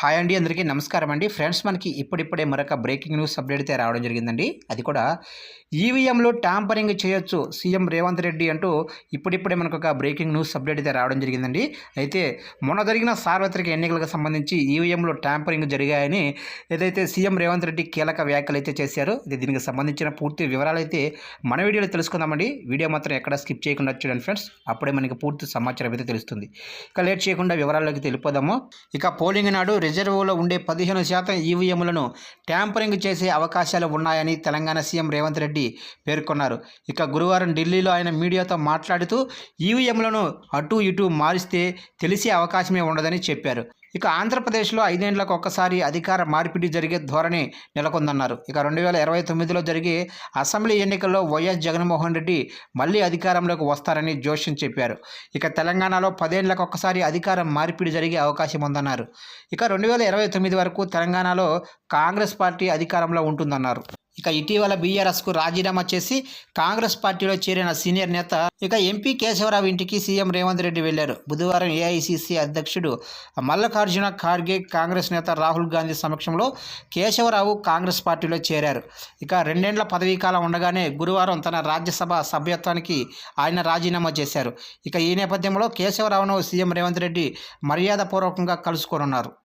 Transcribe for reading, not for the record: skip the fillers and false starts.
Hi అండి, అందరికీ నమస్కారం అండి. ఫ్రెండ్స్, మనకి ఇప్పుడిప్పుడే మరొక బ్రేకింగ్ న్యూస్ అప్డేట్ అయితే రావడం జరిగిందండి. అది కూడా ఈవీఎంలో ట్యాంపరింగ్ చేయొచ్చు సీఎం రేవంత్ రెడ్డి అంటూ ఇప్పుడిప్పుడే మనకు ఒక బ్రేకింగ్ న్యూస్ అప్డేట్ అయితే రావడం జరిగిందండి. అయితే మొన్న జరిగిన సార్వత్రిక ఎన్నికలకు సంబంధించి ఈవీఎంలో ట్యాంపరింగ్ జరిగాయని ఏదైతే సీఎం రేవంత్ రెడ్డి కీలక వ్యాఖ్యలు అయితే చేశారో, దీనికి సంబంధించిన పూర్తి వివరాలు అయితే మన వీడియోలో తెలుసుకుందామండి. వీడియో మాత్రం ఎక్కడ స్కిప్ చేయకుండా చూడండి ఫ్రెండ్స్, అప్పుడే మనకి పూర్తి సమాచారం అయితే తెలుస్తుంది. ఇక లేట్ చేయకుండా వివరాల్లోకి తెలిపోదాము. ఇక పోలింగ్ నాడు రిజర్వులో ఉండే 15% ఈవీఎంలను ట్యాంపరింగ్ చేసే అవకాశాలు ఉన్నాయని తెలంగాణ సీఎం రేవంత్ రెడ్డి పేర్కొన్నారు. ఇక గురువారం ఢిల్లీలో ఆయన మీడియాతో మాట్లాడుతూ ఈవీఎంలను అటు ఇటు మారిస్తే తెలిసే అవకాశమే ఉండదని చెప్పారు. ఇక ఆంధ్రప్రదేశ్లో 5 ఏళ్లకు ఒక్కసారి అధికార మార్పిడి జరిగే ధోరణి నెలకొందన్నారు. ఇక 2029లో జరిగే అసెంబ్లీ ఎన్నికల్లో వైఎస్ జగన్మోహన్ రెడ్డి మళ్ళీ అధికారంలోకి వస్తారని జోష్యం చెప్పారు. ఇక తెలంగాణలో 10 ఏళ్లకు ఒక్కసారి అధికారం మార్పిడి జరిగే అవకాశం ఉందన్నారు. ఇక 2029 వరకు తెలంగాణలో కాంగ్రెస్ పార్టీ అధికారంలో ఉంటుందన్నారు. ఇక ఇటీవల బీఆర్ఎస్కు రాజీనామా చేసి కాంగ్రెస్ పార్టీలో చేరిన సీనియర్ నేత ఇక ఎంపీ కేశవరావు ఇంటికి సీఎం రేవంత్ రెడ్డి వెళ్లారు. బుధవారం ఏఐసీసీ అధ్యక్షుడు మల్లికార్జున ఖార్గే, కాంగ్రెస్ నేత రాహుల్ గాంధీ సమక్షంలో కేశవరావు కాంగ్రెస్ పార్టీలో చేరారు. ఇక 2 ఏళ్ల పదవీకాలం ఉండగానే గురువారం తన రాజ్యసభ సభ్యత్వానికి ఆయన రాజీనామా చేశారు. ఇక ఈ నేపథ్యంలో కేశవరావును సీఎం రేవంత్ రెడ్డి మర్యాదపూర్వకంగా కలుసుకోనున్నారు.